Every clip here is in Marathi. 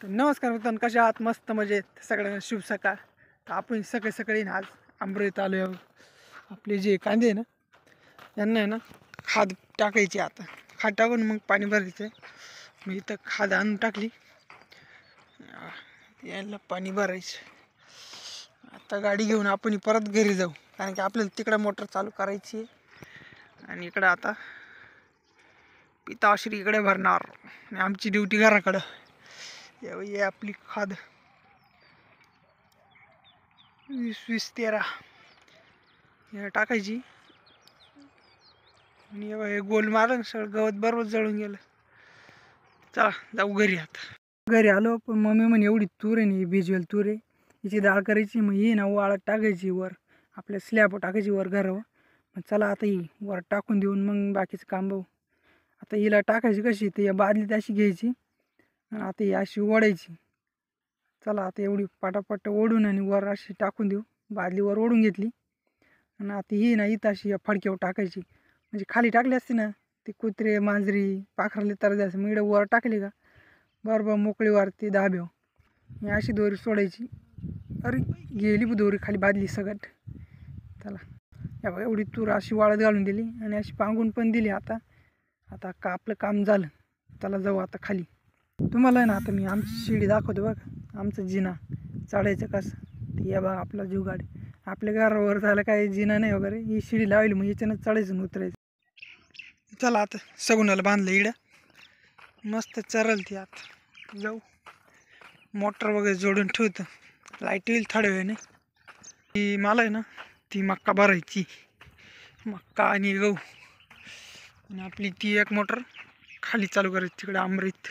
तर नमस्कार मित्रांनो, कशा आहात? मस्त मजेत सगळ्यांना शुभ सकाळ. तर आपण सकाळी सकाळी ना आज आंबरेत आलो आहे. आपले जे कांदे आहे ना यांना आहे ना खाद टाकायची. आता खाद टाकून मग पाणी भरायचं आहे. मी इथं खाद आणून टाकली, यायला पाणी भरायचं. आता गाडी घेऊन आपण परत घरी जाऊ, कारण की आपल्याला तिकडं मोटर चालू करायची आहे आणि इकडं आता पिताश्री इकडे भरणार आणि आमची ड्युटी घराकडं. ये आपली खाद 20-20-13 हे टाकायची आणि हे गोल मारलं सगळं गवत बरोबर जळून गेलं. चला जाऊ घरी. आता घरी आलो, पण मम्मी म्हणे एवढी तूर आहे ना, भिजवेल तूर आहे, हिची डाळ करायची. मग ही ना वाळत टाकायची वर, आपल्या स्लॅब टाकायची वर घरावर. मग चला आता ही वर टाकून देऊन मग बाकीचं काम बघू. आता हिला टाकायची कशी, तर या बादलीत अशी घ्यायची आणि आता ही अशी ओढायची. चला आता एवढी पाटापाट ओढून आणि वर अशी टाकून देऊ. बादलीवर ओढून घेतली आणि आता ही ना इथं अशी फडक्यावर टाकायची. म्हणजे खाली टाकली असते ना, ते कुत्रे मांजरी पाखराले तर द्यायचं. मग इकडे वर टाकली का बरोबर मोकळी वारते दाब्याव. मी अशी दोरी सोडायची. अरे गेली दोरी खाली बादली सगळ्यात. चला या बघा, एवढी तूर अशी वाळत घालून दिली आणि अशी पांगून पण दिली. आता आता का आपलं काम झालं. चला जाऊ आता खाली. तुम्हाला आहे ना आता मी आमची शिडी दाखवतो बघा. आमचं जिना चढायचं कसं ते, या बघा आपला जीव गाडी. आपल्या घरावर झालं काही जिना नाही वगैरे, ही शिडी लावली मग याच्यानं चढायचं आणि उतरायचं. चला आता सगुणाला बांधलं इडं, मस्त चरल ती. आता जाऊ मोटर वगैरे जोडून ठेवतं, लाईट येईल थोड्या वेळाने. ती मला आहे ना ती मक्का भरायची, मक्का आणि गहू. आणि आपली ती एक मोटर खाली चालू करायची तिकडे आंबरीत.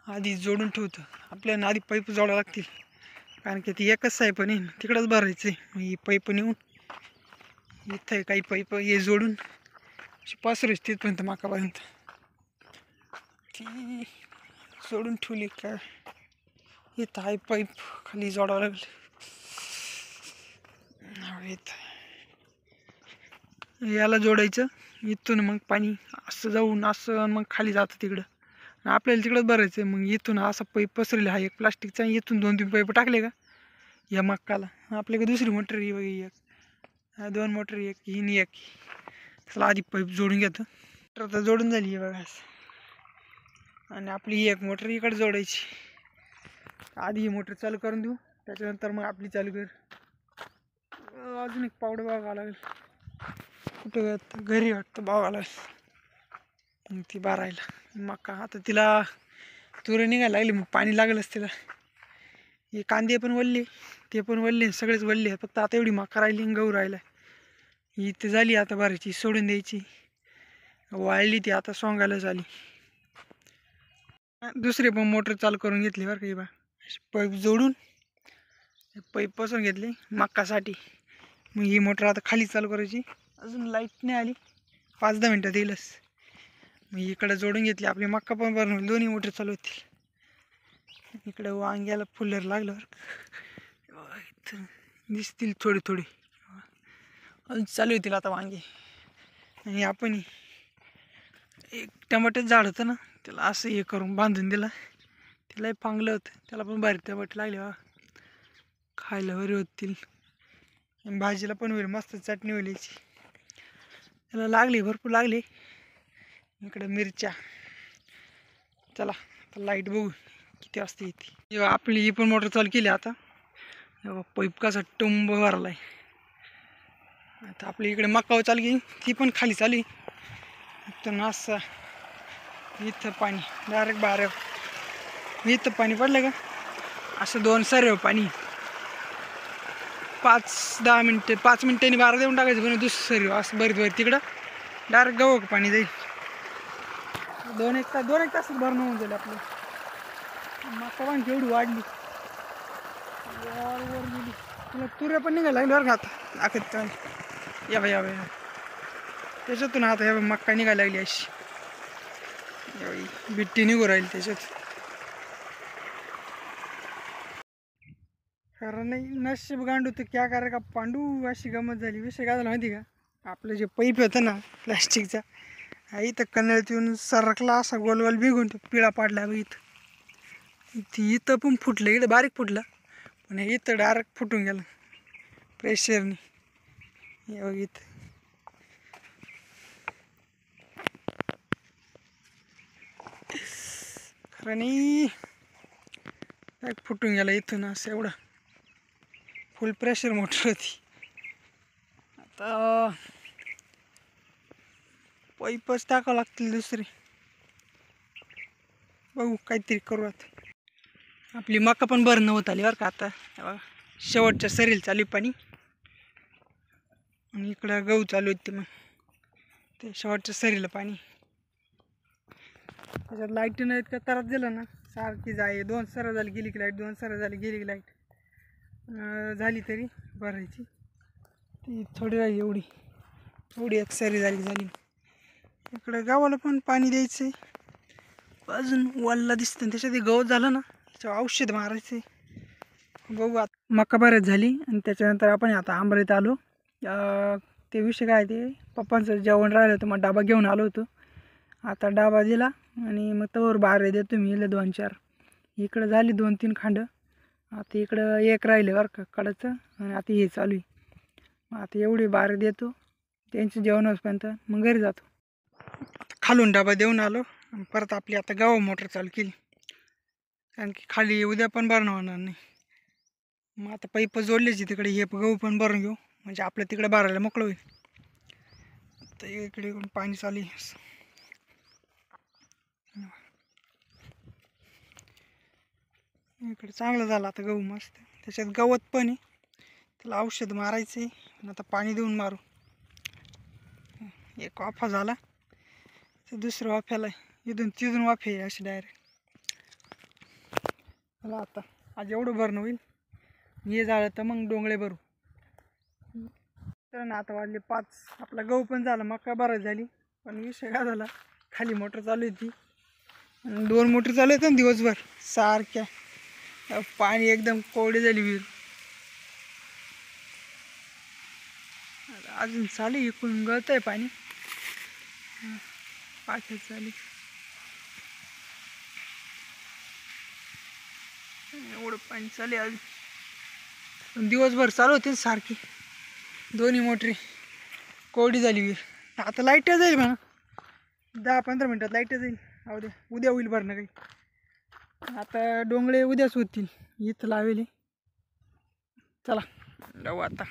आधी जोडून ठेवतं, आपल्याला आधी पाईप जोडावं लागतील, कारण की ती एकच साईप नाही तिकडंच भरायचं आहे. ही पाईप नेऊन इथं काही पाईप हे जोडून पसरायची तिथपर्यंत मकापर्यंत. ती जोडून ठेवली काय, इथं आहे पाईप खाली जोडावं लागलं. याला जोडायचं इथून, मग पाणी असं जाऊन असं मग खाली जातं तिकडं. आपल्याला तिकडंच भरायचं आहे. मग इथून असा पाईप पसरलेला हा एक प्लास्टिकचा, इथून 2-3 पाईप टाकले का या मक्काला. आपल्याकडे दुसरी मोटर ही बघा, एक 2 मोटर, एक ही आणि एक. चला आधी पाईप जोडून घेतो. मोटर तर जोडून झाली आहे बघा, आणि आपली ही एक मोटर इकडे जोडायची. आधी ही मोटर चालू करून देऊ, त्याच्यानंतर मग आपली चालू कर. अजून एक पावडं बघावं लागेल कुठं, घरी वाटतं बघावं लागेल मग ती बारायला मका. आता तिला तुरं निघायला लागली, मग पाणी लागलंच तिला. हे कांदे पण वल्ले, ते पण वल्ले, सगळेच वल्ले. फक्त आता एवढी मका राहिली आणि गहू राहिला. ही तर झाली आता भरायची, सोडून द्यायची. वाळली ती आता सोंगायला झाली. दुसरी पण मोटर चालू करून घेतली बरं काही बा, पाईप जोडून पाईप पसून घेतली मक्कासाठी. मग ही मोटर आता खाली चालू करायची. अजून लाईट नाही आली, 5-10 मिनटात येईलच. मग इकडं जोडून घेतली, आपली मक्का पण भरून दोन्ही मोटर चालू होतील. इकडं वांग्याला फुलर लागलं इथं दिसतील थोडी थोडी, अजून चालू होतील आता वांगे. आणि आपण एक टमाट्याचं झाड होतं ना, त्याला असं हे करून बांधून दिलं, त्यालाही पांगलं होतं. त्याला पण बारीक टमाटे लागले बा, खायला बरे होतील. भाजीला पण होईल, मस्त चटणी होईल याची. त्याला लागली, भरपूर लागली. इकडं मिरच्या. चला आता लाईट बघू किती वाजता येते. आपली ही पण मोटर चालू केली आता. पाईप कसा टुंब भरलाय. आता आपली इकडे मक्का चालू केली, ती पण खाली चालू. इथं असं इथं पाणी डायरेक्ट बाहेर, इथं पाणी पडलं का असं 2 सर पाणी 5-10 मिनटं, 5 मिनटांनी 12 देऊन टाकायचं. पण दुसरी असं बरीच तिकडं डायरेक्ट गहू पाणी जाईल. 2-1 तास भरणं होऊन जाईल आपलं. मका पण केवढी वाढली, वर गेली. तुला तुऱ्या पण निघायला लागली बरं का आता आखत. या बाई त्याच्यातून आता या मक्का निघायला लागली अशी. बिट्टी निघू राहील त्याच्यात. कारण नाही नशीब गांडू तर क्या करा का पांडू, अशी गमत झाली. विषय काय झाला माहिती का, आपलं जे पाईप होतं ना प्लॅस्टिकचा, इथं कन्नळत येऊन सरकला असा गोलगोल बिघून तो पिळा पाडला इथं. इथं पण फुटलं, इकडं बारीक फुटलं, पण हे इथं डायरेक्ट फुटून गेलं प्रेशरने. हे बघ इथं खरं नाही फुटून गेला इथून असं एवढं फुल प्रेशर मोटर होती. आता पाईपच टाकावं लागतील दुसरे, बघू काहीतरी करू. आता आपली मका पण भरणं होत आली बरं का. आता हे बघा शेवटच्या सरील चालू पाणी, आणि इकडं गहू चालू होते. मग ते शेवटच्या सरीला पाणी, त्याच्यात लाईटीनं इतका त्रास दिला ना, सारखी जाय 2 सर झाली गेली की लाईट, 2 सर झाली गेली की लाईट. झाली तरी भरायची ती थोडी राहिली, एवढी एक सरी झाली. इकडं गावाला पण पाणी द्यायचं आहे, अजून वल्ला दिसतं त्याच्यात गवत झालं ना, त्याच्यावर औषध मारायचं आहे. बघू आता मका बऱ्याच झाली. आणि त्याच्यानंतर आपण आता आंबरीत आलो. ते विषय काय, ते पप्पांचं जेवण राहिलं होतं, मग डाबा घेऊन आलो होतो. आता डाबा दिला आणि मग तवर बारे देतो मी 2-4. इकडं झाली 2-3 खांड. आता इकडं एक राहिले बरं का कडाचं, आणि आता हे चालू आहे. मग आता एवढे बारे देतो, त्यांचं जेवण होईपर्यंत मग घरी जातो. खालून डाबा देऊन आलो, आणि परत आपली आता गव्हा मोटर चालू केली, कारण की खाली उद्या पण भरणं होणार नाही. मग आता पाईप जोडल्याची तिकडे, हे गहू पण भरून घेऊ, म्हणजे आपलं तिकडे भरायला मोकळं होईल. तर इकडे पाणी चालू आहे. इकडे चांगलं झालं आता गहू मस्त, त्याच्यात गवत पण आहे, त्याला औषध मारायचं आहे. आता पाणी देऊन मारू. एक वाफा झाला तर दुसरं वाफ्याला इथून तिथून वाफे आहे अशी डायरेक्ट. मला आता आज एवढं भरणं होईल, हे झालं तर मग डोंगळे भरू. तर ना आता वाजले 5, आपला गहू पण झाला, मका बराच झाली. पण विषय काय झाला, खाली मोटर चालू होती, 2 मोटर चालू आहेत ना दिवसभर सारख्या, पाणी एकदम कोरडी झाली विहीर. अजून चालू इकडून गळत आहे पाणी, पाठच चालू. एवढं पाणी चालू आहे अजून, दिवसभर चालू होते सारखी. दोन्ही मोटरी कोरडी झाली विहीर. आता लाईट जाईल म्हणा, 10-15 मिनटात लाईट जाईल. उद्या होईल भरणं काही. आता डोंगळे उद्याच होतील, इथं लावेले. चला जाऊ आता.